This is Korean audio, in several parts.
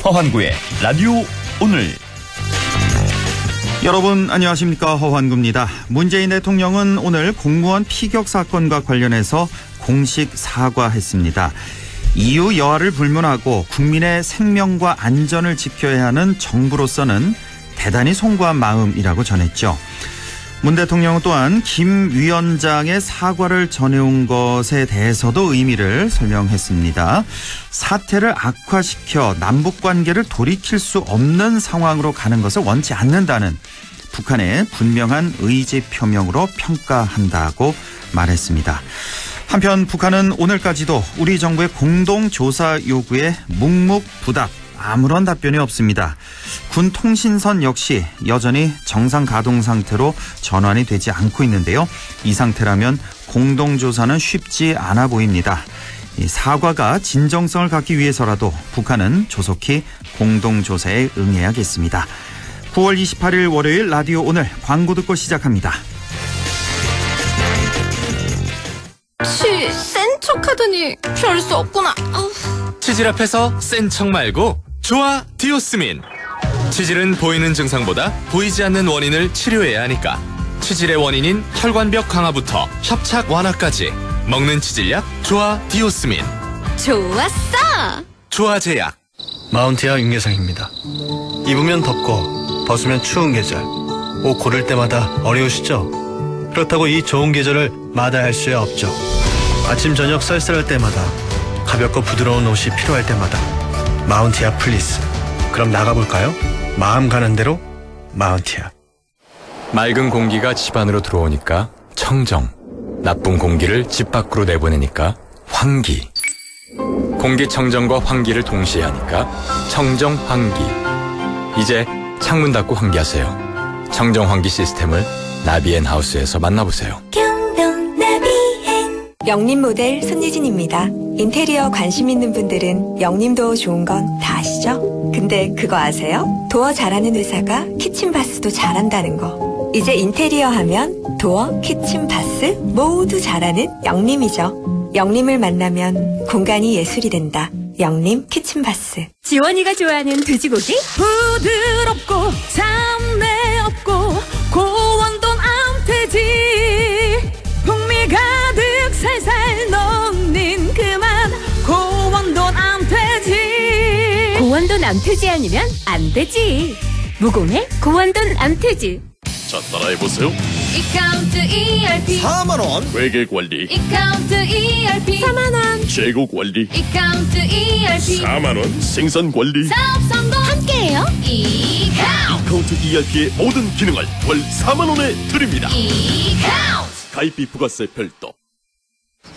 허환구의 라디오 오늘. 여러분 안녕하십니까, 허환구입니다. 문재인 대통령은 오늘 공무원 피격 사건과 관련해서 공식 사과했습니다. 이유 여하를 불문하고 국민의 생명과 안전을 지켜야 하는 정부로서는 대단히 송구한 마음이라고 전했죠. 문 대통령은 또한 김 위원장의 사과를 전해온 것에 대해서도 의미를 설명했습니다. 사태를 악화시켜 남북관계를 돌이킬 수 없는 상황으로 가는 것을 원치 않는다는 북한의 분명한 의지 표명으로 평가한다고 말했습니다. 한편 북한은 오늘까지도 우리 정부의 공동조사 요구에 묵묵부답, 아무런 답변이 없습니다. 군 통신선 역시 여전히 정상 가동 상태로 전환이 되지 않고 있는데요. 이 상태라면 공동조사는 쉽지 않아 보입니다. 이 사과가 진정성을 갖기 위해서라도 북한은 조속히 공동조사에 응해야겠습니다. 9월 28일 월요일 라디오 오늘, 광고 듣고 시작합니다. 센 척하더니 별 수 없구나. 치질 앞에서 센 척 말고 좋아 디오스민. 치질은 보이는 증상보다 보이지 않는 원인을 치료해야 하니까 치질의 원인인 혈관벽 강화부터 협착 완화까지 먹는 치질약 좋아 디오스민. 좋았어. 좋아제약. 마운티아 윤계상입니다. 입으면 덥고 벗으면 추운 계절, 옷 고를 때마다 어려우시죠? 그렇다고 이 좋은 계절을 마다할 수 없죠. 아침 저녁 쌀쌀할 때마다, 가볍고 부드러운 옷이 필요할 때마다 마운티아 플리스. 그럼 나가볼까요? 마음 가는 대로 마운티아. 맑은 공기가 집 안으로 들어오니까 청정, 나쁜 공기를 집 밖으로 내보내니까 환기. 공기청정과 환기를 동시에 하니까 청정환기. 이제 창문 닫고 환기하세요. 청정환기 시스템을 나비앤하우스에서 만나보세요. 영림 모델 손예진입니다. 인테리어 관심 있는 분들은 영림도 좋은 건 다 아시죠? 근데 그거 아세요? 도어 잘하는 회사가 키친바스도 잘한다는 거. 이제 인테리어 하면 도어, 키친바스 모두 잘하는 영림이죠. 영림을 만나면 공간이 예술이 된다. 영림 키친바스. 지원이가 좋아하는 돼지고기? 부드럽고 잡내 없고 고원돈 암돼지. 풍미 가득 살살 녹는 그만 고원돈 암돼지. 고원돈 암돼지 아니면 안 되지. 무공해 고원돈 암돼지. 자, 따라해보세요. 이카운트 ERP 4만원 회계관리, 이카운트 ERP 4만원 재고관리, 이카운트 ERP 4만원 생산관리. 사업 성공 함께해요. 이카운트 ERP의 모든 기능을 월 4만원에 드립니다. 이카운트. 가입비 부가세 별도.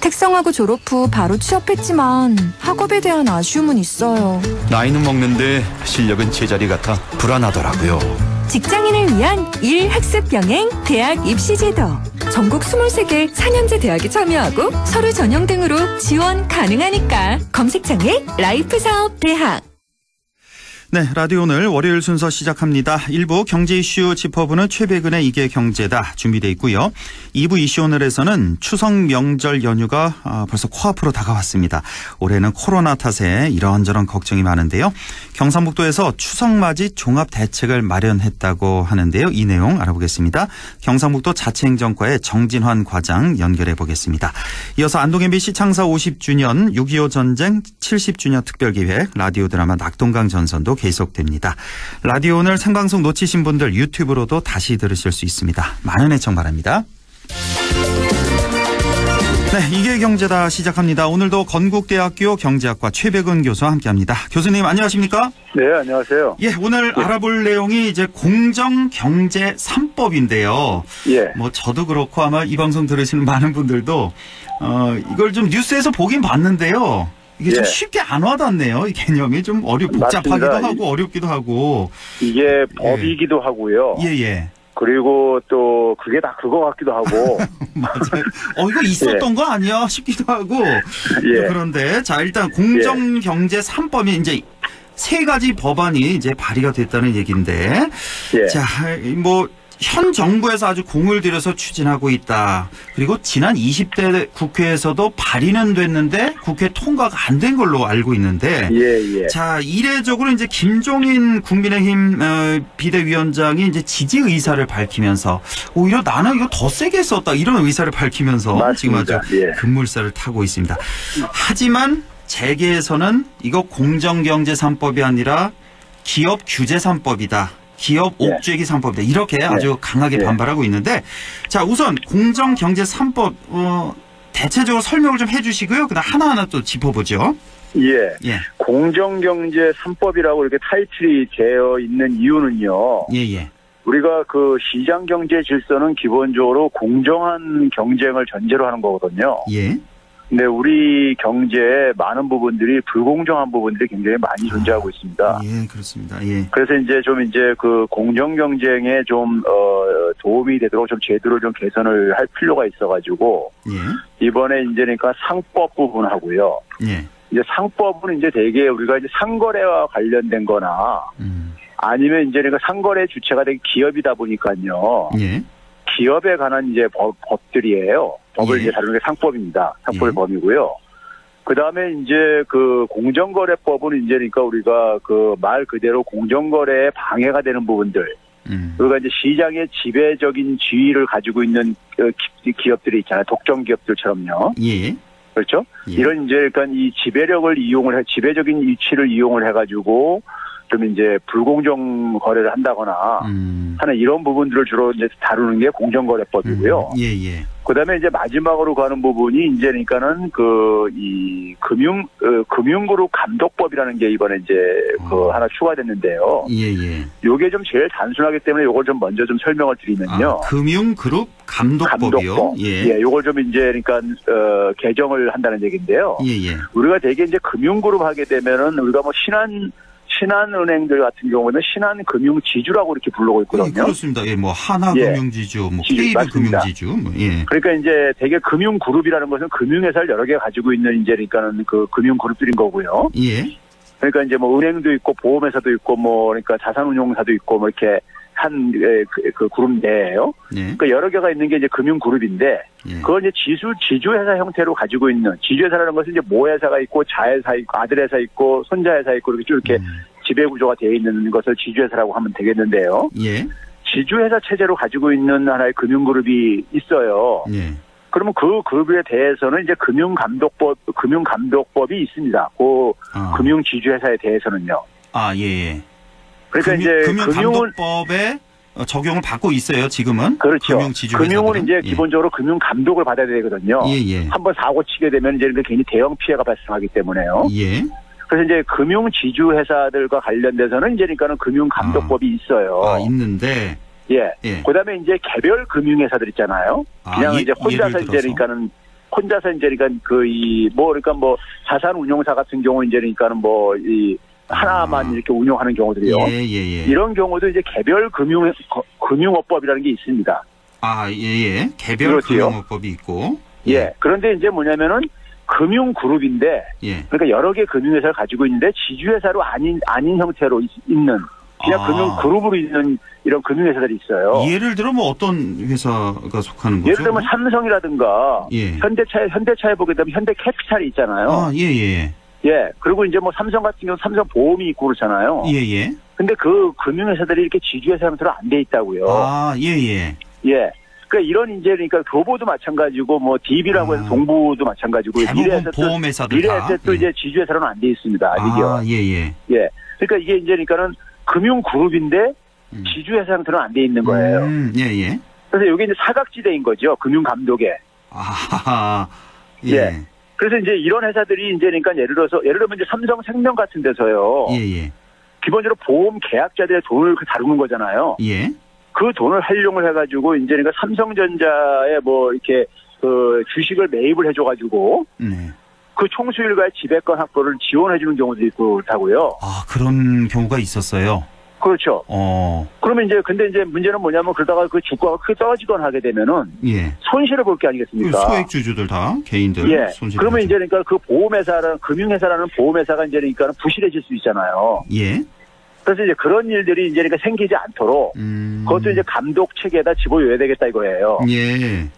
특성화고 졸업 후 바로 취업했지만 학업에 대한 아쉬움은 있어요. 나이는 먹는데 실력은 제자리 같아 불안하더라고요. 직장인을 위한 일학습 병행 대학 입시 제도. 전국 23개 4년제 대학에 참여하고 서류 전형 등으로 지원 가능하니까 검색창에 라이프 사업 대학. 네, 라디오 오늘 월요일 순서 시작합니다. 1부 경제 이슈 짚어보는 최백은의 이게 경제다 준비되어 있고요. 2부 이슈 오늘에서는 추석 명절 연휴가 벌써 코앞으로 다가왔습니다. 올해는 코로나 탓에 이런저런 걱정이 많은데요. 경상북도에서 추석맞이 종합대책을 마련했다고 하는데요. 이 내용 알아보겠습니다. 경상북도 자치행정과의 정진환 과장 연결해 보겠습니다. 이어서 안동 MBC 창사 50주년 6.25 전쟁 70주년 특별기획 라디오 드라마 낙동강 전선도 계속됩니다. 라디오 오늘 생방송 놓치신 분들 유튜브로도 다시 들으실 수 있습니다. 많은 애청 바랍니다. 네, 이게 경제다 시작합니다. 오늘도 건국대학교 경제학과 최백은 교수와 함께합니다. 교수님 안녕하십니까? 네, 안녕하세요. 예, 오늘 알아볼 내용이 이제 공정경제 3법인데요. 예. 뭐 저도 그렇고 아마 이 방송 들으시는 많은 분들도 이걸 좀 뉴스에서 보긴 봤는데요. 이게 좀 쉽게 안 와닿네요. 이 개념이 좀 복잡하기도 맞습니다. 하고 어렵기도 하고. 이게 법이기도 하고요. 예. 그리고 또 그게 다 그거 같기도 하고. 맞아요. 이거 있었던 거 아니야 싶기도 하고. 예. 그런데 자, 일단 공정경제 3법이 이제 세 가지 법안이 이제 발의가 됐다는 얘기인데. 예. 자, 뭐 현 정부에서 아주 공을 들여서 추진하고 있다. 그리고 지난 20대 국회에서도 발의는 됐는데 국회 통과가 안 된 걸로 알고 있는데 예. 자, 이례적으로 이제 김종인 국민의힘 비대위원장이 이제 지지 의사를 밝히면서 오히려 나는 이거 더 세게 썼다 이런 의사를 밝히면서 맞습니다. 지금 아주 예. 급물살을 타고 있습니다. 하지만 재계에서는 이거 공정경제 3법이 아니라 기업 규제 3법이다. 기업 예. 옥죄기 3법이다. 이렇게 아주 강하게 예. 반발하고 있는데 자, 우선 공정경제 3법 대체적으로 설명을 좀 해주시고요. 그다음 하나하나 또 짚어보죠. 예. 공정경제 3법이라고 이렇게 타이틀이 되어 있는 이유는요. 예. 우리가 그 시장 경제 질서는 기본적으로 공정한 경쟁을 전제로 하는 거거든요. 예. 근데 우리 경제의 많은 부분들이 불공정한 부분들이 굉장히 많이 존재하고 있습니다. 예, 그렇습니다. 예. 그래서 이제 그 공정 경쟁에 좀 도움이 되도록 좀 제도를 좀 개선을 할 필요가 있어가지고 예. 이번에 이제 그러니까 상법 부분하고요. 예. 이제 상법은 이제 대개 우리가 이제 상거래와 관련된 거나 아니면 이제 그러니까 상거래 주체가 되게 기업이다 보니까요. 예. 기업에 관한 이제 법들이에요. 법을 예. 이제 다루는 게 상법입니다. 상법의 예. 범위고요. 그 다음에 이제 그 공정거래법은 이제 그러니까 우리가 그 말 그대로 공정거래에 방해가 되는 부분들. 그리고 이제 시장의 지배적인 지위를 가지고 있는 기업들이 있잖아요. 독점 기업들처럼요. 예. 그렇죠? 예. 이런 이제 그러니까 이 지배력을 이용을 해, 지배적인 위치를 이용을 해가지고 좀 이제 불공정 거래를 한다거나 하는 이런 부분들을 주로 이제 다루는 게 공정거래법이고요. 예. 그다음에 이제 마지막으로 가는 부분이 이제 그러니까는 이 금융그룹 감독법이라는 게 이번에 이제 하나 추가됐는데요. 예. 요게 좀 제일 단순하기 때문에 요걸 좀 먼저 좀 설명을 드리면요. 금융그룹 감독법이요. 감독법. 예, 요걸 좀 이제 그러니까 개정을 한다는 얘기인데요. 예. 우리가 되게 이제 금융그룹 하게 되면은 우리가 뭐 신한은행들 같은 경우는 신한금융지주라고 이렇게 부르고 있거든요. 예, 그렇습니다. 예, 뭐 하나금융지주, 뭐 KB금융지주, 뭐 예. 그러니까 이제 되게 금융그룹이라는 것은 금융회사를 여러 개 가지고 있는 이제 그러니까는 그 금융그룹들인 거고요. 예. 그러니까 이제 뭐 은행도 있고 보험회사도 있고 뭐 그러니까 자산운용사도 있고 뭐 이렇게 한 그 그룹 내에요. 네. 그러니까 여러 개가 있는 게 이제 금융그룹인데 예. 그걸 이제 지주회사 형태로 가지고 있는 지주회사라는 것은 이제 모회사가 있고 자회사 있고 아들회사 있고 손자회사 있고 이렇게 쭉 이렇게 지배구조가 되어 있는 것을 지주회사라고 하면 되겠는데요. 예. 지주회사 체제로 가지고 있는 하나의 금융그룹이 있어요. 예. 그러면 그 그룹에 대해서는 이제 금융감독법이 있습니다. 금융지주회사에 대해서는요. 예. 그러니까 이제 금융감독법에 적용을 받고 있어요, 지금은. 그렇죠. 금융지주회사들은. 금융은 이제 기본적으로 금융감독을 받아야 되거든요. 예. 한번 사고 치게 되면 이제 굉장히 대형 피해가 발생하기 때문에요. 예. 그래서 이제 금융지주회사들과 관련돼서는 이제 그러니까는 금융감독법이 있어요. 있는데. 예. 그다음에 이제 개별 금융회사들 있잖아요. 그냥 이제 혼자서 이제 그러니까는 그러니까 그러니까 뭐 자산운용사 같은 경우 이제 그러니까는 뭐 하나만 이렇게 운용하는 경우들이요. 예. 이런 경우도 이제 개별 금융업법이라는 게 있습니다. 예. 개별 그렇지요. 금융업법이 있고. 예. 그런데 이제 뭐냐면은 금융그룹인데, 예. 그러니까 여러 개 금융회사를 가지고 있는데 지주회사로 아닌 형태로 있는 그냥 금융그룹으로 있는 이런 금융회사들이 있어요. 예를 들어 뭐 어떤 회사가 속하는 거죠? 예를 들면 삼성이라든가 예. 현대차에 보게 되면 현대캐피탈이 있잖아요. 예. 예. 그리고 이제 뭐 삼성 같은 경우 삼성보험이 있고 그렇잖아요. 예. 근데 그 금융회사들이 이렇게 지주회사 형태로 안 돼 있다고요. 예. 예. 그러니까 이런 이제 그러니까 교보도 마찬가지고 뭐 DB라고 해서 동부도 마찬가지고 미래에셋도 이제 지주회사로는 안 돼 있습니다. 아직요. 예. 그러니까 이게 이제 그러니까는 금융그룹인데 지주회사 형태로는 안 돼 있는 거예요. 예. 그래서 이게 이제 사각지대인 거죠. 금융감독에. 예. 그래서 이제 이런 회사들이 이제 그러니까 예를 들면 이제 삼성생명 같은 데서요. 예. 기본적으로 보험 계약자들의 돈을 다루는 거잖아요. 예. 그 돈을 활용을 해가지고 이제 그러니까 삼성전자에 뭐 이렇게 그 주식을 매입을 해줘가지고 그 총수일가의 지배권 확보를 지원해주는 경우도 있고 그렇다고요. 그런 경우가 있었어요. 그렇죠. 그러면 이제 근데 이제 문제는 뭐냐면 그러다가 그 주가가 크게 떨어지거나 하게 되면은 손실을 볼 게 아니겠습니까? 소액주주들 다 개인들 손실. 그러면 이제 그러니까 그 금융회사라는 보험회사가 이제 그러니까 부실해질 수 있잖아요. 예. 그래서 이제 그런 일들이 이제 그러니까 생기지 않도록 그것도 이제 감독 체계에다 집어넣어야 되겠다 이거예요. 예.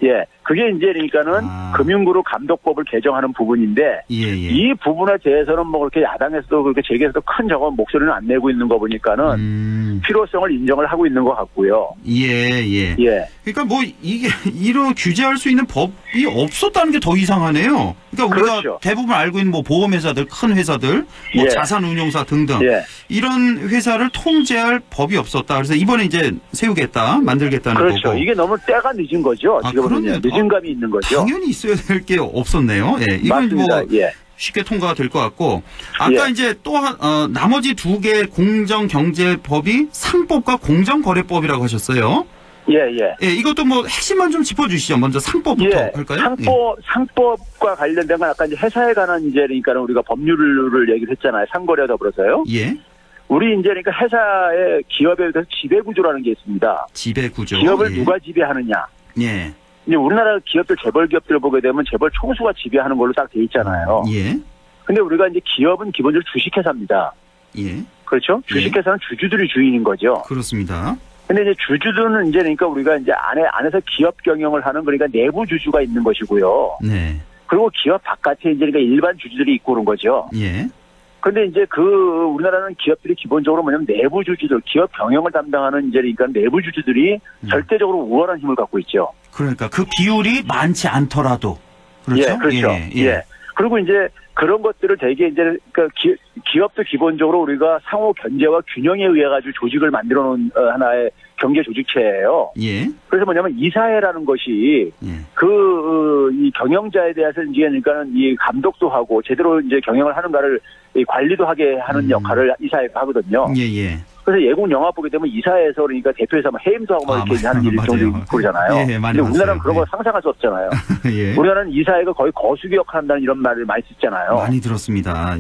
예, 그게 이제 그러니까는 금융그룹 감독법을 개정하는 부분인데 이 부분에 대해서는 뭐 그렇게 야당에서도 그렇게 재계에서도 큰 저건 목소리는 안 내고 있는 거 보니까는 필요성을 인정을 하고 있는 것 같고요. 예. 그러니까 뭐 이게 이런 규제할 수 있는 법이 없었다는 게 더 이상하네요. 그러니까 우리가 그렇죠. 대부분 알고 있는 뭐 보험회사들, 큰 회사들, 뭐 자산운용사 등등 이런 회사를 통제할 법이 없었다. 그래서 이번에 이제 세우겠다, 만들겠다는 그렇죠. 거고. 이게 너무 때가 늦은 거죠. 지금은 늦은 감이 있는 거죠. 당연히 있어야 될 게 없었네요. 예, 이건 맞습니다. 뭐 쉽게 통과가 될 것 같고 아까 이제 또 나머지 두 개 공정경제법이 상법과 공정거래법이라고 하셨어요. 예, 이것도 뭐 핵심만 좀 짚어주시죠. 먼저 상법부터 할까요? 상법과 관련된 건 아까 이제 회사에 관한 이제 그러니까 우리가 법률을 얘기를 했잖아요. 상거래와 더불어서요. 예. 우리 이제 그러니까 회사의 기업에 대해서 지배구조라는 게 있습니다. 지배구조. 기업을 누가 지배하느냐. 예. 이제 우리나라 기업들, 재벌 기업들을 보게 되면 재벌 총수가 지배하는 걸로 딱 돼 있잖아요. 예. 근데 우리가 이제 기업은 기본적으로 주식회사입니다. 예. 그렇죠? 주식회사는 주주들이 주인인 거죠. 그렇습니다. 근데 이제 주주들은 이제 그러니까 우리가 이제 안에서 기업 경영을 하는 그러니까 내부 주주가 있는 것이고요. 네. 그리고 기업 바깥에 이제 그러니까 일반 주주들이 있고 그런 거죠. 예. 근데 이제 우리나라는 기업들이 기본적으로 뭐냐면 내부 주주들, 기업 경영을 담당하는 이제 그러니까 내부 주주들이 절대적으로 우월한 힘을 갖고 있죠. 그러니까 그 비율이 많지 않더라도. 그렇죠? 예, 그렇죠. 예. 그리고 이제 그런 것들을 되게 이제 그러니까 기업도 기본적으로 우리가 상호 견제와 균형에 의해 가지고 조직을 만들어 놓은 하나의 경제 조직체예요. 예. 그래서 뭐냐면 이사회라는 것이 이 경영자에 대해서 이제 그러니까는 이 감독도 하고 제대로 이제 경영을 하는가를 관리도 하게 하는 역할을 이사회가 하거든요. 예. 그래서 예국 영화 보게 되면 이사회에서 그러니까 대표에서 막 해임도 하고 막 이렇게 하는 일이 종종 그러잖아요. 예, 많이 근데 우리나라는 그런 거 상상할 수 없잖아요. 예. 우리나라는 이사회가 거의 거수기 역할을 한다는 이런 말을 많이 듣잖아요. 많이 들었습니다.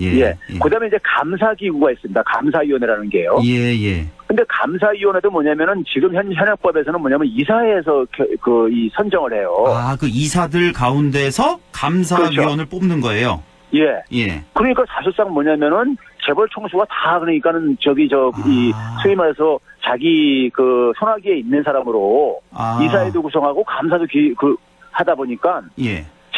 그다음에 이제 감사기구가 있습니다. 감사위원회라는 게요. 예. 근데 감사위원회도 뭐냐면은 지금 현행법에서는 뭐냐면 이사회에서 이 선정을 해요. 그 이사들 가운데서 감사위원을 뽑는 거예요. 예. 그러니까 사실상 뭐냐면은 재벌 총수가 다 그러니까는 이 소위 말해서 자기 손아귀에 있는 사람으로 이사회도 구성하고 감사도 하다 보니까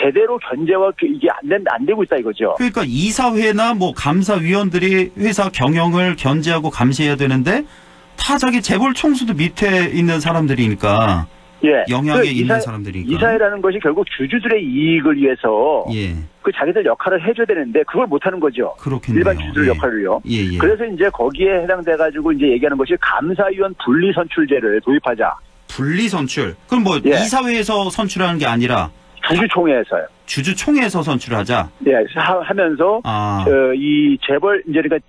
제대로 견제와 이게 안 되고 있다 이거죠. 그러니까 이사회나 뭐 감사위원들이 회사 경영을 견제하고 감시해야 되는데 다 자기 재벌 총수도 밑에 있는 사람들이니까. 영향에 있는 사람들이니까. 이사회라는 것이 결국 주주들의 이익을 위해서 그 자기들 역할을 해줘야 되는데 그걸 못하는 거죠. 그렇겠네요. 일반 주주들 역할을요. 그래서 이제 거기에 해당돼가지고 이제 얘기하는 것이 감사위원 분리선출제를 도입하자. 분리선출? 그럼 뭐 이사회에서 선출하는 게 아니라 주주총회에서요. 주주총회에서 선출하자. 하면서 이 재벌 이제 그러니까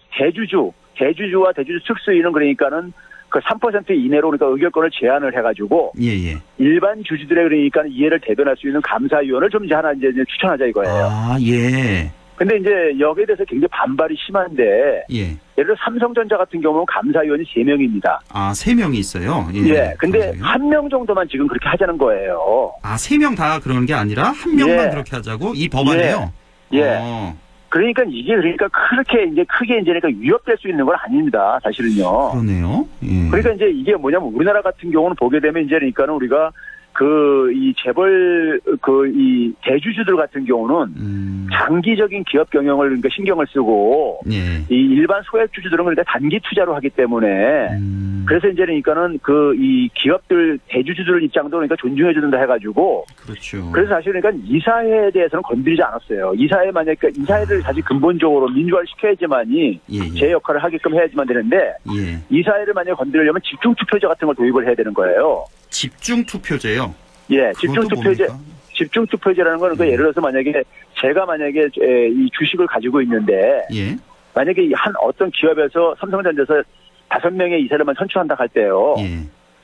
대주주와 대주주 특수인은 그러니까는 그 3% 이내로 그러니까 의결권을 제한을 해가지고 일반 주주들의 그러니까 이해를 대변할 수 있는 감사위원을 좀 이제 하나 이제 추천하자 이거예요. 근데 이제 여기에 대해서 굉장히 반발이 심한데 예를 들어 삼성전자 같은 경우는 감사위원이 3명입니다. 3명이 있어요. 근데 1명 정도만 지금 그렇게 하자는 거예요. 3명 다 그러는 게 아니라 1명만 그렇게 하자고 이 법안에요. 그러니까 이게 그러니까 크게 이제 그러니까 위협될 수 있는 건 아닙니다. 사실은요. 그러네요. 그러니까 이제 이게 뭐냐면 우리나라 같은 경우는 보게 되면 이제 그러니까는 우리가 이 재벌 이 대주주들 같은 경우는 장기적인 기업 경영을 그러니까 신경을 쓰고 이 일반 소액 주주들은 그러니까 단기 투자로 하기 때문에 그래서 이제 그러니까는 이 기업들 대주주들 입장도 그러니까 존중해 준다 해가지고 그렇죠. 그래서 사실 그러니까 이사회에 대해서는 건드리지 않았어요. 이사회 만약에 이사회를 사실 근본적으로 민주화를 시켜야지만이 제 역할을 하게끔 해야지만 되는데 이사회를 만약에 건드리려면 집중 투표제 같은 걸 도입을 해야 되는 거예요. 집중 투표제요? 집중 투표제라는 거는 예를 들어서 만약에 제가 만약에 이 주식을 가지고 있는데 만약에 어떤 기업에서 삼성전자에서 5명의 이사를만 선출한다 할 때요.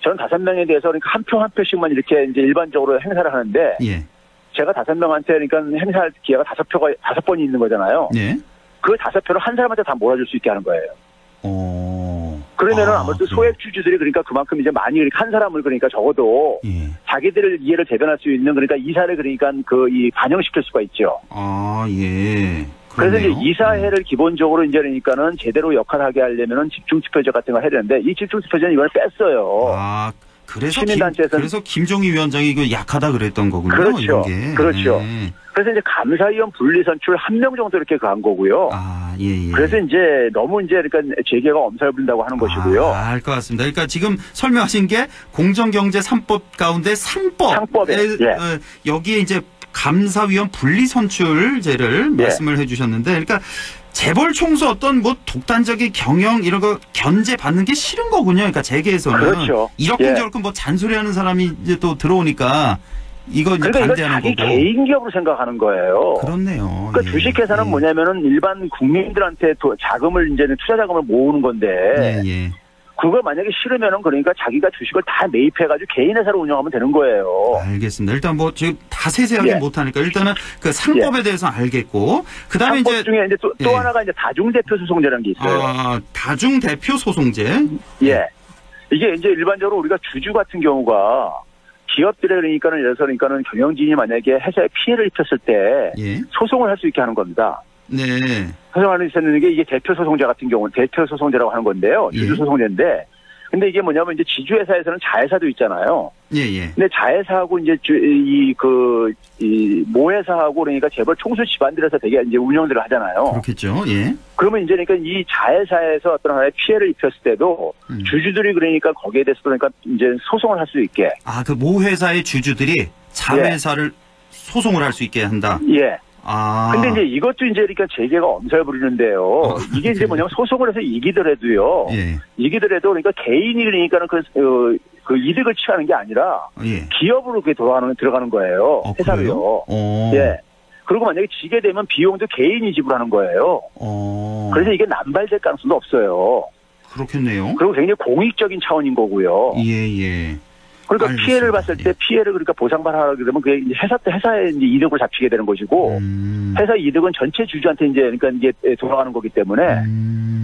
저는 5명에 대해서 그러니까 한 표씩만 이렇게 이제 일반적으로 행사를 하는데 제가 5명한테 그러니까 행사할 기회가 5번이 있는 거잖아요. 그 5표를 한 사람한테 다 몰아줄 수 있게 하는 거예요. 그러면은 아무래도 소액 주주들이 그러니까 그만큼 이제 많이 한 사람을 그러니까 적어도 자기들을 이해를 대변할 수 있는 그러니까 이사를 그러니까 반영시킬 수가 있죠. 그래서 이제 그러네요. 이사회를 기본적으로 이제 그러니까는 제대로 역할을 하게 하려면은 집중투표제 같은 거 해야 되는데 이 집중투표제는 이번에 뺐어요. 아, 그래서 시민단체에서는 그래서 김종희 위원장이 이거 약하다 그랬던 거군요. 그렇죠. 이런 게. 그렇죠. 네. 그래서 이제 감사위원 분리 선출 1명 정도 이렇게 간 거고요. 아, 예, 예. 그래서 이제 너무 이제 그러니까 재계가 엄살 부린다고 하는 것이고요. 알 것 같습니다. 그러니까 지금 설명하신 게 공정경제 3법 가운데 상법에 예. 여기에 이제 감사위원 분리선출제를 말씀을 해주셨는데, 그러니까 재벌 총수 어떤 뭐 독단적인 경영 이런 거 견제받는 게 싫은 거군요. 그러니까 재계에서는 그렇죠. 이렇게 예. 저렇게 뭐 잔소리하는 사람이 이제 또 들어오니까 이거 이제 그러니까 이거 반대하는 자기 거고. 개인 기업으로 생각하는 거예요. 그렇네요. 그러니까 예. 주식회사는 예. 뭐냐면은 일반 국민들한테 자금을 이제는 투자 자금을 모으는 건데 예, 예. 그걸 만약에 싫으면은 그러니까 자기가 주식을 다 매입해가지고 개인 회사로 운영하면 되는 거예요. 알겠습니다. 일단 뭐 지금 다 세세하게 예. 못하니까 일단은 그 상법에 대해서 알겠고 그다음에 상법 이제 중에 이제 또 예. 하나가 이제 다중대표 소송제라는 게 있어요. 다중 대표 소송제. 예. 이게 이제 일반적으로 우리가 주주 같은 경우가 기업들에 그러니까는 예를 들어서 그러니까는 경영진이 만약에 회사에 피해를 입혔을 때 예. 소송을 할 수 있게 하는 겁니다. 네. 소송하는 수 있는 게 이게 대표 소송제 같은 경우는 대표 소송제라고 하는 건데요. 주주 예. 소송제인데 근데 이게 뭐냐면 이제 지주회사에서는 자회사도 있잖아요. 예, 예. 근데 자회사하고 이제 이 모회사하고 그러니까 재벌 총수 집안들에서 되게 이제 운영들을 하잖아요. 그렇겠죠. 예. 그러면 이제 그러니까 이 자회사에서 어떤 하나의 피해를 입혔을 때도 주주들이 그러니까 거기에 대해서 그러니까 이제 소송을 할 수 있게. 아, 그 모 회사의 주주들이 자회사를 소송을 할 수 있게 한다. 예. 아. 근데 이제 이것도 이제 그러니까 재계가 엄살 부리는데요. 이게 이제 뭐냐면 소송을 해서 이기더라도요. 예. 이기더라도 그러니까 개인이 그러니까는 그 이득을 취하는 게 아니라 예. 기업으로 그게 들어가는 거예요. 회사로요. 예. 그리고 만약에 지게 되면 비용도 개인이 지불하는 거예요. 그래서 이게 남발될 가능성도 없어요. 그렇겠네요. 그리고 굉장히 공익적인 차원인 거고요. 예, 예. 그러니까 알겠습니다. 피해를 봤을 때 피해를 그러니까 보상받아하게 되면 그게 이제 회사의 이제 이득을 잡히게 되는 것이고 회사 이득은 전체 주주한테 이제 그러니까 이게 돌아가는 거기 때문에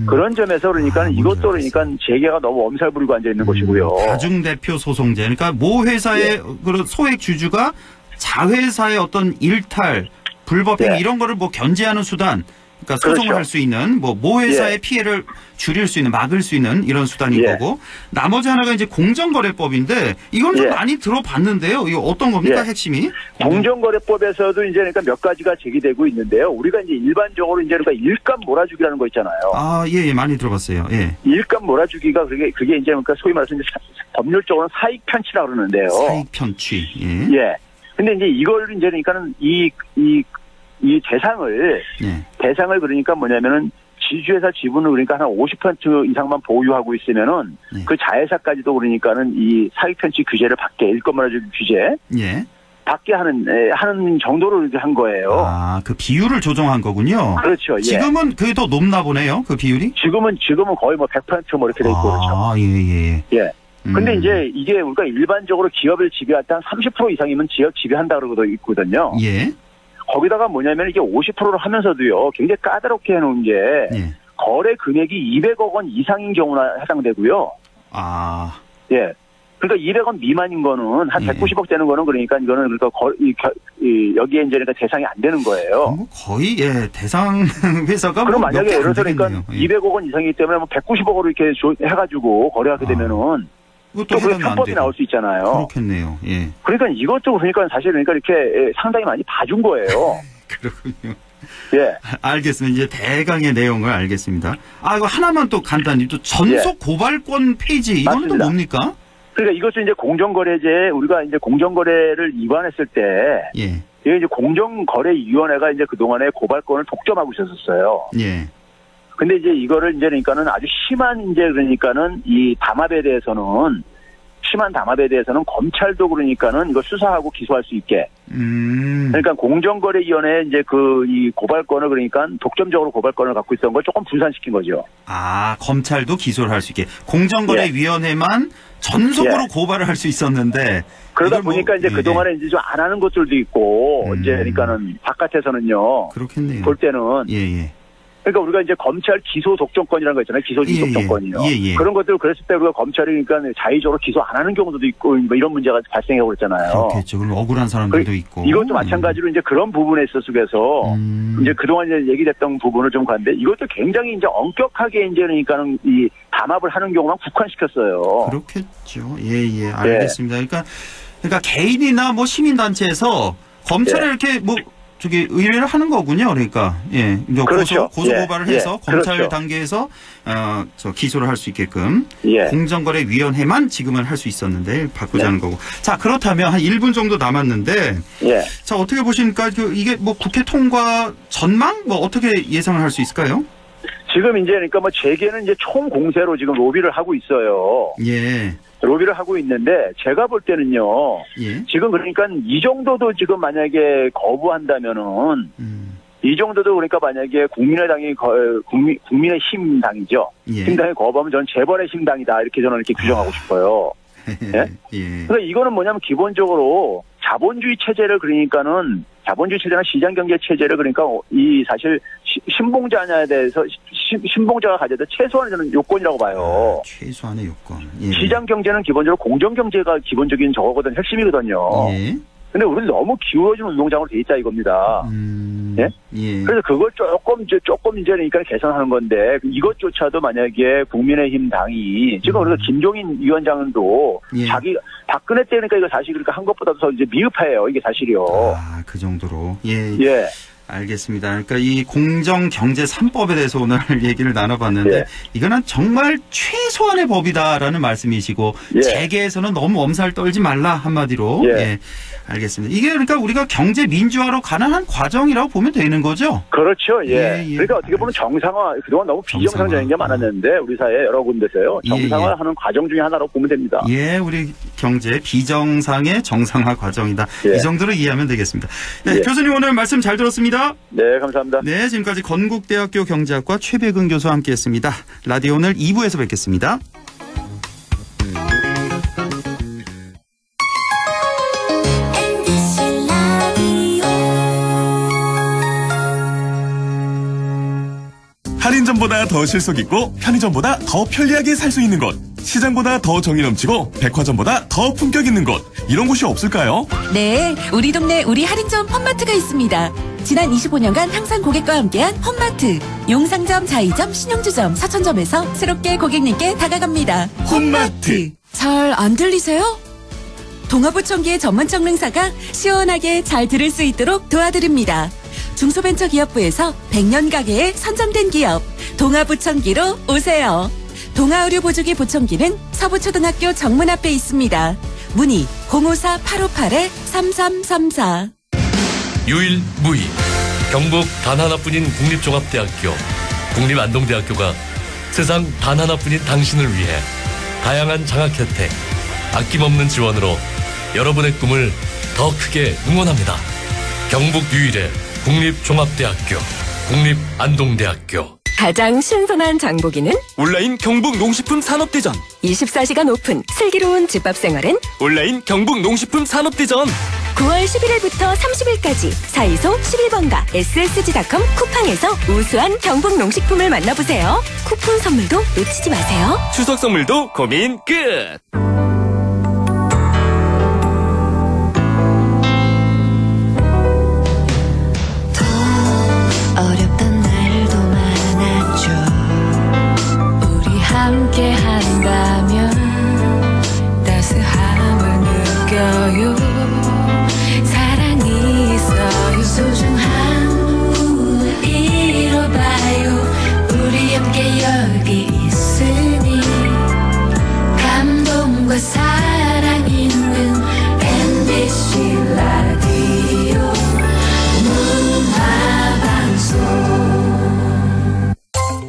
그런 점에서 그러니까 이것도 그러니까 재계가 너무 엄살 부리고 앉아 있는 것이고요. 다중 대표 소송제. 그러니까 모 회사의 그런 소액 주주가 자회사의 어떤 일탈, 불법행 예. 이런 거를 뭐 견제하는 수단. 그러니까 소송을 그렇죠. 할 수 있는 모 회사의 예. 피해를 줄일 수 있는 막을 수 있는 이런 수단인 예. 거고 나머지 하나가 이제 공정거래법인데 이건 좀 예. 많이 들어봤는데요. 이거 어떤 겁니까 예. 핵심이? 공정거래법에서도 이제 그러니까 몇 가지가 제기되고 있는데요. 우리가 이제 일반적으로 이제 그러니까 일감 몰아주기라는 거 있잖아요. 아, 예, 많이 들어봤어요. 예. 일감 몰아주기가 그게 이제 그러니까 소위 말해서 이제 법률적으로는 사익 편취라고 그러는데요. 사익 편취. 예. 예. 근데 이제 이걸 이제 그러니까는 이 대상을 그러니까 뭐냐면은 지주회사 지분을 그러니까 한 50% 이상만 보유하고 있으면은 네. 그 자회사까지도 그러니까는 이 사익 편취 규제를 받게 일감 몰아주기 규제 예. 받게 하는 정도로 이렇게 한 거예요. 아, 그 비율을 조정한 거군요. 그렇죠. 예. 지금은 그게 더 높나 보네요. 그 비율이? 지금은 거의 뭐 100%뭐 이렇게 돼 있고 그렇죠. 아, 예, 예. 예. 근데 이제 이게 우리가 일반적으로 기업을 지배할 때 한 30% 이상이면 지역 지배한다 그러고 있거든요. 예. 거기다가 뭐냐면 이게 50%를 하면서도요, 굉장히 까다롭게 해놓은 게, 예. 거래 금액이 200억 원 이상인 경우나 해당되고요. 아. 예. 그러니까 200원 미만인 거는 한 예. 190억 되는 거는 그러니까 이거는 그러니까 여기에 이제 그러니까 대상이 안 되는 거예요. 뭐 거의, 예, 대상 회사가 그럼 뭐 만약에 예를 들어서 그러니까 예. 200억 원 이상이기 때문에 뭐 190억으로 이렇게 해가지고 거래하게 되면은 또 그런 편법이 나올 수 있잖아요. 그렇겠네요. 예. 그러니까 이것도 그러니까 사실 그러니까 이렇게 상당히 많이 봐준 거예요. 그렇군요. 예. 알겠습니다. 이제 대강의 내용을 알겠습니다. 아, 이거 하나만 또 간단히 또 전속 고발권 폐지 이거는 또 맞습니다. 뭡니까? 그러니까 이것도 이제 공정거래제에 우리가 이제 공정거래를 위반했을 때 예. 이게 이제 공정거래위원회가 이제 그동안에 고발권을 독점하고 있었어요. 예. 근데 이제 이거를 이제 그러니까는 아주 심한 이제 그러니까는 이 담합에 대해서는 검찰도 그러니까는 이거 수사하고 기소할 수 있게. 그러니까 공정거래위원회 이제 이 고발권을 그러니까 독점적으로 고발권을 갖고 있었던 걸 조금 분산시킨 거죠. 아, 검찰도 기소를 할 수 있게. 공정거래위원회만 전속으로 예. 고발을 할 수 있었는데. 그러다 이걸 뭐, 보니까 이제 예. 그동안에 이제 좀 안 하는 것들도 있고, 이제 그러니까는 바깥에서는요. 그렇겠네요. 볼 때는. 예, 예. 그러니까 우리가 이제 검찰 기소 독점권이라는 거 있잖아요. 기소지 독점권이요. 예. 그런 것들 그랬을 때 우리가 검찰이 그러니까 자의적으로 기소 안 하는 경우도 있고 뭐 이런 문제가 발생하고 그랬잖아요. 그렇겠죠. 그럼 억울한 사람들도 있고. 이것도 마찬가지로 이제 그런 부분에 있어서 이제 그동안 이제 얘기됐던 부분을 좀 봤는데 이것도 굉장히 이제 엄격하게 이제 그러니까는 이 담합을 하는 경우만 국한시켰어요. 그렇겠죠. 예. 알겠습니다. 그러니까 개인이나 뭐 시민단체에서 검찰에 이렇게 뭐 의뢰를 하는 거군요. 그러니까 이제 그렇죠. 고소 고발을 해서 검찰 그렇죠. 단계에서 기소를 할 수 있게끔 공정거래위원회만 지금은 할 수 있었는데 바꾸자는 거고. 자, 그렇다면 한 1분 정도 남았는데 자, 어떻게 보십니까? 이게 뭐 국회 통과 전망 뭐 어떻게 예상을 할 수 있을까요? 지금 이제 그러니까 뭐 재계는 이제 총 공세로 지금 로비를 하고 있어요. 로비를 하고 있는데 제가 볼 때는요. 지금 그러니까 이 정도도 지금 만약에 거부한다면은 이 정도도 그러니까 만약에 국민의당이 국민의힘 당이죠. 힘당이 거부하면 저는 재벌의 힘당이다 이렇게 저는 이렇게 규정하고 싶어요. 그러니까 이거는 뭐냐면 기본적으로 자본주의 체제를 그러니까는 자본주의 체제나 시장 경제 체제를 그러니까 이 사실 신봉자냐에 대해서 신봉자가 가져야 될 최소한의 저는 요건이라고 봐요. 최소한의 요건. 시장 경제는 기본적으로 공정 경제가 기본적인 저거거든 핵심이거든요. 근데 우리는 너무 기울어진 운동장으로 돼 있다 이겁니다. 그래서 그걸 조금 이제 그러니까 개선하는 건데 이것조차도 만약에 국민의힘 당이 지금 우리가 김종인 위원장도 자기 박근혜 때 그러니까 이거 사실 그러니까 한 것보다도 더 이제 미흡해요. 이게 사실이요. 그 정도로. 알겠습니다. 그러니까 이 공정경제 3법에 대해서 오늘 얘기를 나눠봤는데 이거는 정말 최소한의 법이다라는 말씀이시고 재계에서는 너무 엄살 떨지 말라 한마디로. 알겠습니다. 이게 그러니까 우리가 경제 민주화로 가는 한 과정이라고 보면 되는 거죠? 그렇죠. 그러니까 어떻게 보면 정상화, 그동안 너무 비정상적인 게 많았는데 우리 사회 여러 군데서요. 정상화하는 과정 중에 하나라고 보면 됩니다. 우리 경제 비정상의 정상화 과정이다. 이 정도로 이해하면 되겠습니다. 교수님 오늘 말씀 잘 들었습니다. 네, 감사합니다. 네, 지금까지 건국대학교 경제학과 최백은 교수와 함께했습니다. 라디오 오늘 2부에서 뵙겠습니다. 할인점보다 더 실속 있고 편의점보다 더 편리하게 살 수 있는 곳, 시장보다 더 정이 넘치고 백화점보다 더 품격 있는 곳, 이런 곳이 없을까요? 네, 우리 동네 우리 할인점 홈마트가 있습니다. 지난 25년간 항상 고객과 함께한 홈마트. 용상점, 자이점, 신용주점, 서천점에서 새롭게 고객님께 다가갑니다. 홈마트. 잘 안 들리세요? 동아보청기의 전문적 능사가 시원하게 잘 들을 수 있도록 도와드립니다. 중소벤처기업부에서 100년 가게에 선정된 기업 동아보청기로 오세요. 동아의료보조기 보청기는 서부초등학교 정문 앞에 있습니다. 문의 054-858-3334. 유일무이 경북 단 하나뿐인 국립종합대학교 국립안동대학교가 세상 단 하나뿐인 당신을 위해 다양한 장학 혜택, 아낌없는 지원으로 여러분의 꿈을 더 크게 응원합니다. 경북 유일의 국립종합대학교 국립안동대학교. 가장 신선한 장보기는 온라인 경북 농식품 산업대전. 24시간 오픈 슬기로운 집밥 생활은 온라인 경북 농식품 산업대전. 9월 11일부터 30일까지 사이소 11번가 ssg.com 쿠팡에서 우수한 경북 농식품을 만나보세요. 쿠폰 선물도 놓치지 마세요. 추석 선물도 고민 끝. 어렵던 날도 많았죠. 우리 함께 한다면 따스함을 느껴요. 사랑이 있어요. 소중한 꿈을 이뤄봐요. 우리 함께 여기 있으니 감동과 사랑 있는 MBC 라디오 문화방송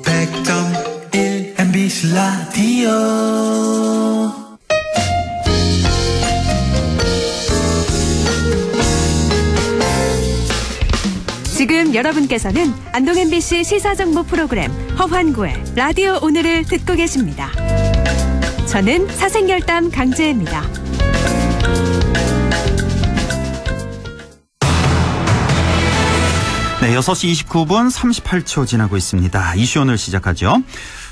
100.1 MBC 라디오. 지금 여러분께서는 안동 MBC 시사정보 프로그램 허환구의 라디오 오늘을 듣고 계십니다. 저는 사생결담 강재입니다. 네, 6시 29분 38초 지나고 있습니다. 이슈 오늘 시작하죠.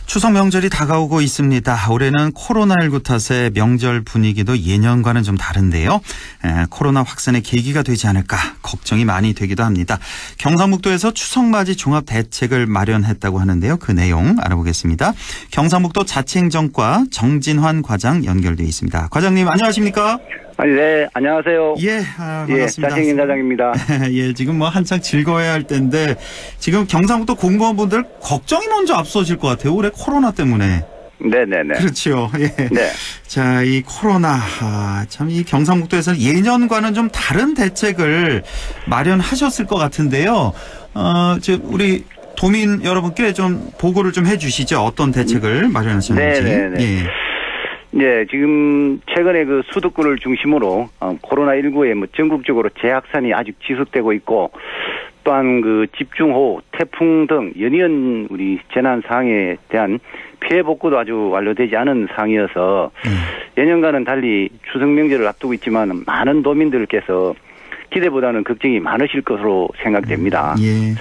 추석 명절이 다가오고 있습니다. 올해는 코로나19 탓에 명절 분위기도 예년과는 좀 다른데요. 코로나 확산의 계기가 되지 않을까 걱정이 많이 되기도 합니다. 경상북도에서 추석맞이 종합 대책을 마련했다고 하는데요. 그 내용 알아보겠습니다. 경상북도 자치행정과 정진환 과장 연결돼 있습니다. 과장님 안녕하십니까? 네, 안녕하세요. 예, 반갑습니다. 예, 자치행정과장입니다. 예, 지금 뭐 한창 즐거워야 할 때인데 지금 경상북도 공무원분들 걱정이 먼저 앞서질 것 같아요. 올해 코로나 때문에. 네네네. 그렇죠. 예. 네. 자, 이 코로나, 참 이 경상북도에서는 예년과는 좀 다른 대책을 마련하셨을 것 같은데요. 우리 도민 여러분께 좀 보고를 좀 해주시죠. 어떤 대책을 마련하셨는지. 네네네. 예. 네, 지금 최근에 그 수도권을 중심으로 코로나19에 뭐 전국적으로 재확산이 아직 지속되고 있고 또한 그 집중호우, 태풍 등 연이은 우리 재난 상황에 대한 피해 복구도 아주 완료되지 않은 상황이어서 예년과는 달리 추석 명절을 앞두고 있지만 많은 도민들께서 기대보다는 걱정이 많으실 것으로 생각됩니다. 예.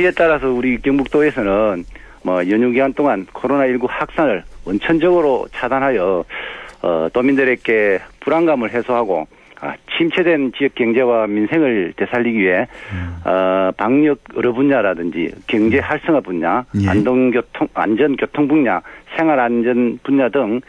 이에 따라서 우리 경북도에서는 뭐 연휴 기간 동안 코로나19 확산을 원천적으로 차단하여 도민들에게 불안감을 해소하고 침체된 지역 경제와 민생을 되살리기 위해 방역 의료 분야라든지 경제 활성화 분야, 예. 안전교통 분야, 생활안전 분야 등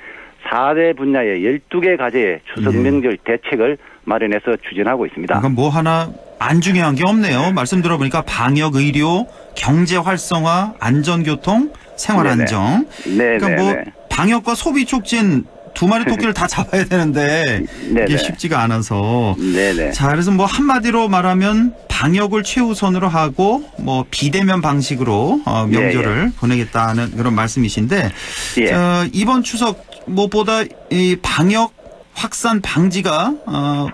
4대 분야의 12개 과제의 추석 명절 대책을 마련해서 추진하고 있습니다. 그러니까 뭐 하나 안 중요한 게 없네요. 말씀 들어보니까 방역, 의료, 경제 활성화, 안전교통, 생활안정. 네네. 그러니까 뭐 방역과 소비 촉진 두 마리 토끼를 다 잡아야 되는데 이게 쉽지가 않아서. 네네. 자, 그래서 뭐 한마디로 말하면 방역을 최우선으로 하고 뭐 비대면 방식으로 명절을 보내겠다는 그런 말씀이신데 이번 추석 무엇보다 이 방역 확산 방지가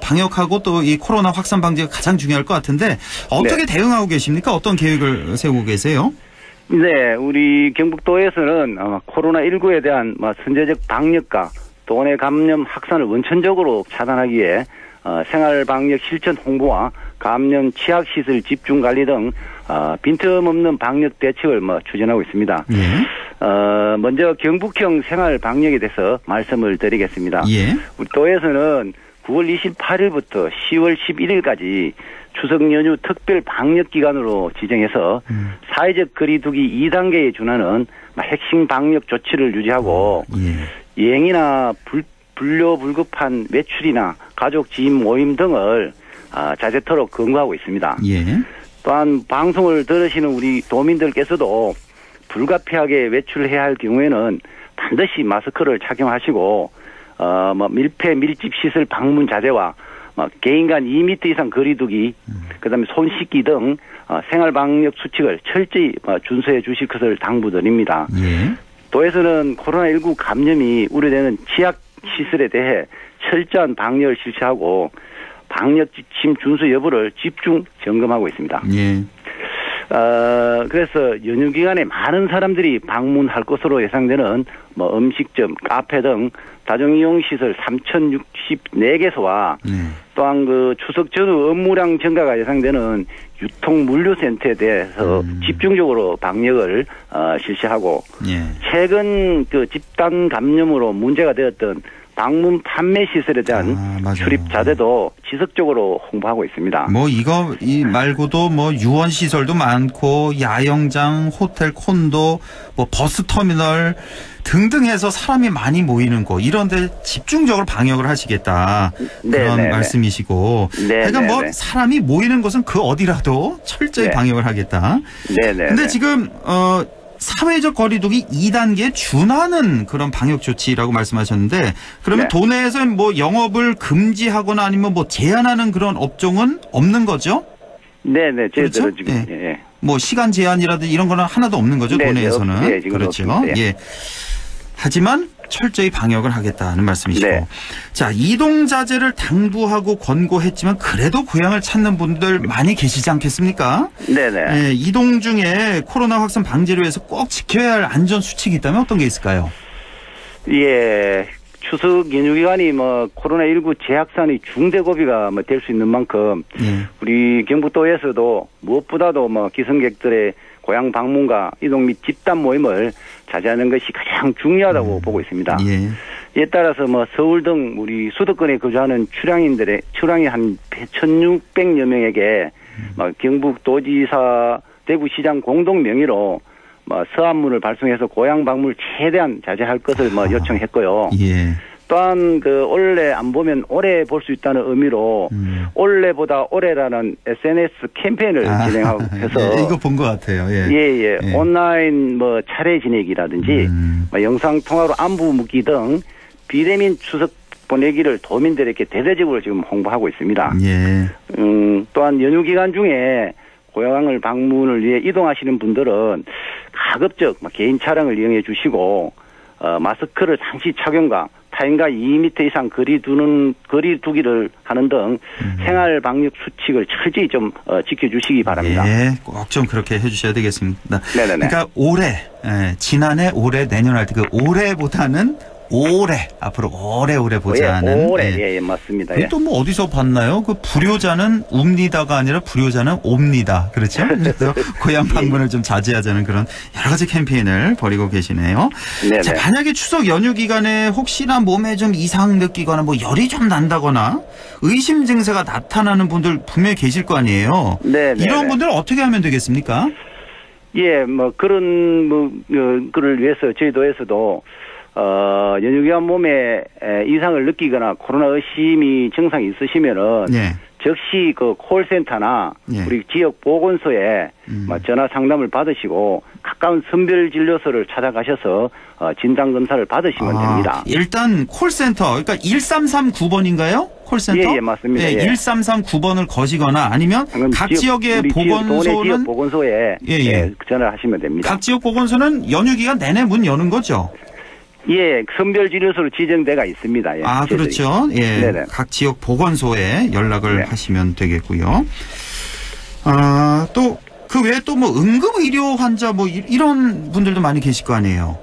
방역하고 또 이 코로나 확산 방지가 가장 중요할 것 같은데 어떻게 대응하고 계십니까? 어떤 계획을 세우고 계세요? 네, 우리 경북도에서는 코로나19에 대한 선제적 방역과 도내 감염 확산을 원천적으로 차단하기 위해 생활방역 실천 홍보와 감염 취약시설 집중관리 등 빈틈없는 방역 대책을 추진하고 있습니다. 먼저 경북형 생활방역에 대해서 말씀을 드리겠습니다. 우리 도에서는 9월 28일부터 10월 11일까지 추석 연휴 특별 방역 기간으로 지정해서 사회적 거리두기 2단계에 준하는 핵심 방역 조치를 유지하고 여행이나 불료 불급한 외출이나 가족 지인 모임 등을 자제토록 권고하고 있습니다. 또한 방송을 들으시는 우리 도민들께서도 불가피하게 외출해야 할 경우에는 반드시 마스크를 착용하시고 밀폐 밀집 시설 방문 자제와 개인 간 2m 이상 거리두기, 그다음에 손 씻기 등 생활 방역 수칙을 철저히 준수해 주실 것을 당부드립니다. 도에서는 코로나19 감염이 우려되는 취약 시설에 대해 철저한 방역을 실시하고 방역 지침 준수 여부를 집중 점검하고 있습니다. 그래서 연휴 기간에 많은 사람들이 방문할 것으로 예상되는 음식점, 카페 등 다중이용시설 3,064개소와 또한 그 추석 전후 업무량 증가가 예상되는 유통물류센터에 대해서 집중적으로 방역을 실시하고 최근 그 집단 감염으로 문제가 되었던 방문 판매 시설에 대한 출입 자제도 지속적으로 홍보하고 있습니다. 이 말고도 유원 시설도 많고 야영장, 호텔, 콘도, 버스 터미널 등등 해서 사람이 많이 모이는 곳 이런 데 집중적으로 방역을 하시겠다. 그런 말씀이시고. 그러니까 사람이 모이는 곳은 그 어디라도 철저히 방역을 하겠다. 근데 지금 사회적 거리두기 2단계에 준하는 그런 방역 조치라고 말씀하셨는데 그러면 도내에서는 영업을 금지하거나 아니면 제한하는 그런 업종은 없는 거죠? 네네. 그렇죠? 지금 시간 제한이라든지 이런 거는 하나도 없는 거죠, 도내에서는. 그렇죠. 하지만 철저히 방역을 하겠다는 말씀이시고. 자, 이동 자제를 당부하고 권고했지만 그래도 고향을 찾는 분들 많이 계시지 않겠습니까? 이동 중에 코로나 확산 방지를 위해서 꼭 지켜야 할 안전 수칙이 있다면 어떤 게 있을까요? 추석 연휴 기간이 뭐 코로나19 재확산의 중대 고비가 뭐 될 수 있는 만큼 우리 경북도에서도 무엇보다도 뭐 기성객들의 고향 방문과 이동 및 집단 모임을 자제하는 것이 가장 중요하다고 보고 있습니다. 이에 따라서 뭐 서울 등 우리 수도권에 거주하는 출향이 한 1,600여 명에게 경북도지사 대구시장 공동 명의로 서한문을 발송해서 고향 방문을 최대한 자제할 것을 요청했고요. 또한 올해 안 보면 올해 볼 수 있다는 의미로 올해보다 올해라는 SNS 캠페인을 진행하고 해서 이거 본 것 같아요. 온라인 차례 지내기라든지 영상 통화로 안부 묻기 등 비대면 추석 보내기를 도민들에게 대대적으로 지금 홍보하고 있습니다. 또한 연휴 기간 중에 고향을 방문을 위해 이동하시는 분들은 가급적 개인 차량을 이용해 주시고 마스크를 상시 착용과 타인과 2m 이상 거리 두기를 하는 등 생활 방역 수칙을 철저히 좀 지켜주시기 바랍니다. 꼭 좀 그렇게 해주셔야 되겠습니다. 네네네. 그러니까 지난해, 올해, 내년 할 때 올해보다는 올해 앞으로 오래오래 보자는. 올해 맞습니다. 또 뭐 어디서 봤나요? 불효자는 웁니다가 아니라 불효자는 옵니다. 그렇죠? 그래서 고향 방문을 좀 자제하자는 그런 여러 가지 캠페인을 벌이고 계시네요. 자, 만약에 추석 연휴 기간에 혹시나 몸에 좀 이상 느끼거나 열이 좀 난다거나 의심 증세가 나타나는 분들 분명히 계실 거 아니에요. 이런 분들은 어떻게 하면 되겠습니까? 그런 그를 위해서 저희 도에서도 연휴 기간 몸에 이상을 느끼거나 코로나 의심이 증상이 있으시면은 즉시 콜센터나 우리 지역 보건소에 전화 상담을 받으시고 가까운 선별진료소를 찾아가셔서 진단 검사를 받으시면 됩니다. 일단 콜센터, 그러니까 1339번인가요? 콜센터? 맞습니다. 1339번을 거시거나 아니면 각 지역의 보건소는 보건소에 전화를 하시면 됩니다. 각 지역 보건소는 연휴 기간 내내 문 여는 거죠? 선별진료소로 지정돼가 있습니다. 그렇죠. 각 지역 보건소에 연락을 하시면 되겠고요. 또 그 외에 또 응급의료 환자 이런 분들도 많이 계실 거 아니에요?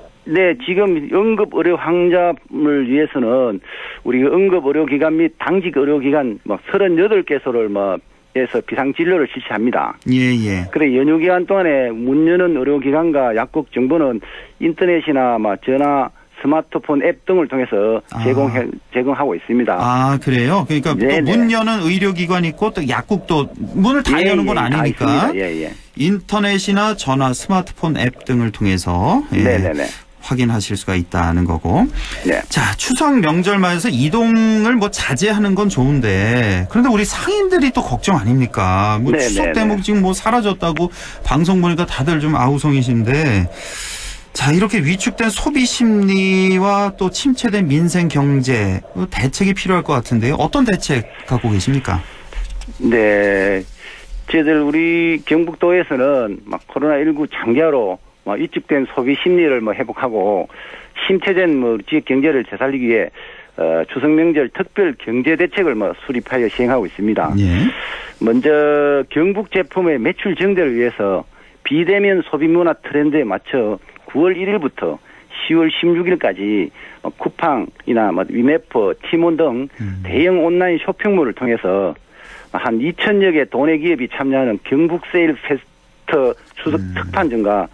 지금 응급의료 환자를 위해서는 우리 응급의료기관 및 당직의료기관 38개소를 에서 비상진료를 실시합니다. 그래 연휴 기간 동안에 문 여는 의료기관과 약국 정보는 인터넷이나 전화, 스마트폰 앱 등을 통해서 제공하고 있습니다. 그래요? 그러니까 또 문 여는 의료기관이 있고 또 약국도 문을 다 여는 건 아니니까 인터넷이나 전화, 스마트폰 앱 등을 통해서 확인하실 수가 있다는 거고. 자, 추석 명절 맞아서 이동을 자제하는 건 좋은데 그런데 우리 상인들이 또 걱정 아닙니까? 추석 대목 지금 사라졌다고 방송 보니까 다들 좀 아우성이신데 자, 이렇게 위축된 소비 심리와 또 침체된 민생 경제 대책이 필요할 것 같은데요. 어떤 대책 갖고 계십니까? 저희들 우리 경북도에서는 코로나19 장기화로 위축된 소비 심리를 회복하고 침체된 지역 경제를 되살리기 위해 추석 명절 특별 경제 대책을 수립하여 시행하고 있습니다. 먼저 경북 제품의 매출 증대를 위해서 비대면 소비 문화 트렌드에 맞춰 9월 1일부터 10월 16일까지 쿠팡이나 위메퍼, 티몬 등 대형 온라인 쇼핑몰을 통해서 한 2,000여 개 도내 기업이 참여하는 경북 세일 페스트 추석 특판전과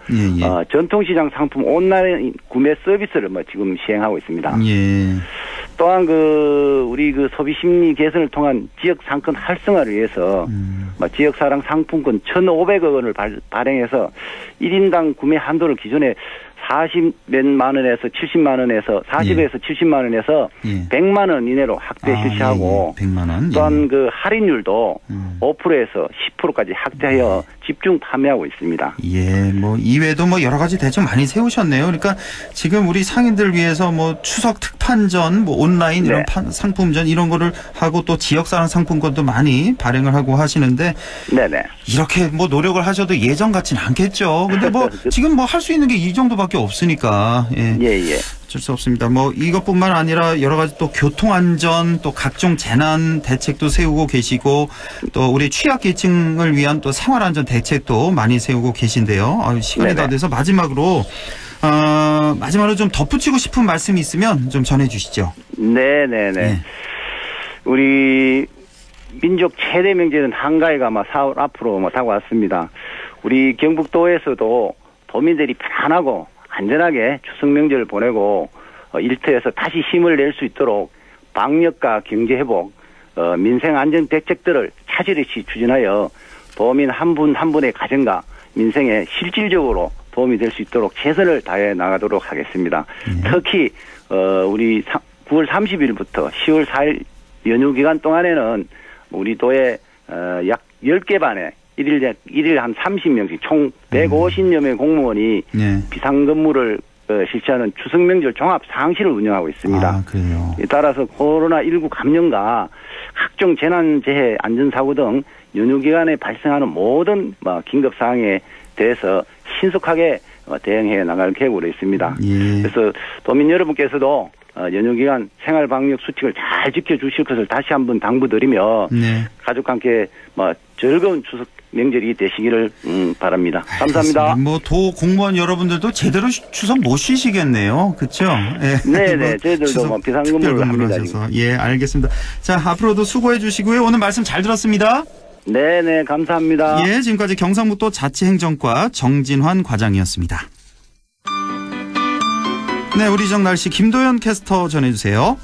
전통시장 상품 온라인 구매 서비스를 지금 시행하고 있습니다. 또한 우리 소비 심리 개선을 통한 지역 상권 활성화를 위해서 지역사랑 상품권 1,500억 원을 발행해서 1인당 구매 한도를 기존에 40만 원에서 70만 원에서 40에서 70만 원에서 100만 원 이내로 확대 실시하고 100만 원. 또한 할인율도 5%에서 10%까지 확대하여 집중 판매하고 있습니다. 이외에도 여러 가지 대책 많이 세우셨네요. 그러니까 지금 우리 상인들 위해서 추석 특판전, 온라인 이런 상품전 이런 거를 하고 또 지역사랑 상품권도 많이 발행을 하고 하시는데 이렇게 노력을 하셔도 예전 같지는 않겠죠. 근데 지금 할 수 있는 게 이 정도밖에 없으니까 어쩔 수 없습니다. 이것뿐만 아니라 여러 가지 또 교통안전 또 각종 재난 대책도 세우고 계시고 또 우리 취약계층을 위한 또 생활안전 대책도 많이 세우고 계신데요. 시간이 다 돼서 마지막으로 마지막으로 좀 덧붙이고 싶은 말씀이 있으면 좀 전해주시죠. 네네네. 우리 민족 최대 명절은 한가위가 4월 앞으로 다가왔습니다. 우리 경북도에서도 도민들이 편안하고 안전하게 추석 명절을 보내고 일터에서 다시 힘을 낼 수 있도록 방역과 경제 회복, 민생 안전 대책들을 차질없이 추진하여 도민 한 분 한 분의 가정과 민생에 실질적으로 도움이 될 수 있도록 최선을 다해 나가도록 하겠습니다. 특히 우리 9월 30일부터 10월 4일 연휴 기간 동안에는 우리 도에 약 10개 반에 일일 한 30명씩 총 150여 명의 공무원이 비상근무를 실시하는 추석 명절 종합 상황실을 운영하고 있습니다. 그래요. 따라서 코로나19 감염과 각종 재난재해 안전사고 등 연휴 기간에 발생하는 모든 긴급 사항에 대해서 신속하게 대응해 나갈 계획으로 있습니다. 그래서 도민 여러분께서도 연휴 기간 생활 방역 수칙을 잘 지켜주실 것을 다시 한번 당부드리며 가족과 함께 즐거운 추석 명절이 되시기를 바랍니다. 감사합니다. 도 공무원 여러분들도 제대로 추석 못 쉬시겠네요. 그렇죠? 네네. 저희들도 비상근무를 합니다. 예, 알겠습니다. 자, 앞으로도 수고해 주시고요. 오늘 말씀 잘 들었습니다. 네네, 감사합니다. 예, 지금까지 경상북도 자치행정과 정진환 과장이었습니다. 네, 우리 지역 날씨 김도연 캐스터 전해주세요.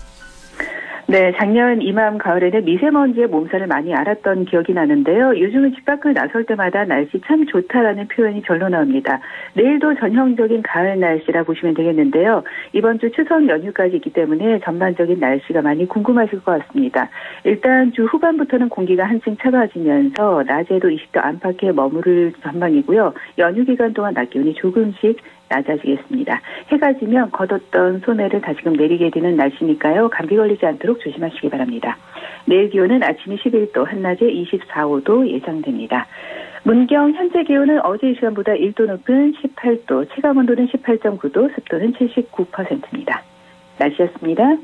네, 작년 이맘 가을에는 미세먼지의 몸살을 많이 앓았던 기억이 나는데요. 요즘은 집 밖을 나설 때마다 날씨 참 좋다라는 표현이 절로 나옵니다. 내일도 전형적인 가을 날씨라 보시면 되겠는데요. 이번 주 추석 연휴까지 있기 때문에 전반적인 날씨가 많이 궁금하실 것 같습니다. 일단 주 후반부터는 공기가 한층 차가워지면서 낮에도 20도 안팎에 머무를 전망이고요. 연휴 기간 동안 낮 기온이 조금씩 낮아지겠습니다. 해가 지면 걷었던 소매를 다시금 내리게 되는 날씨니까요. 감기 걸리지 않도록 조심하시기 바랍니다. 내일 기온은 아침이 11도, 한낮에 24, 5도 예상됩니다. 문경 현재 기온은 어제 이 시간보다 1도 높은 18도, 체감온도는 18.9도, 습도는 79%입니다. 날씨였습니다.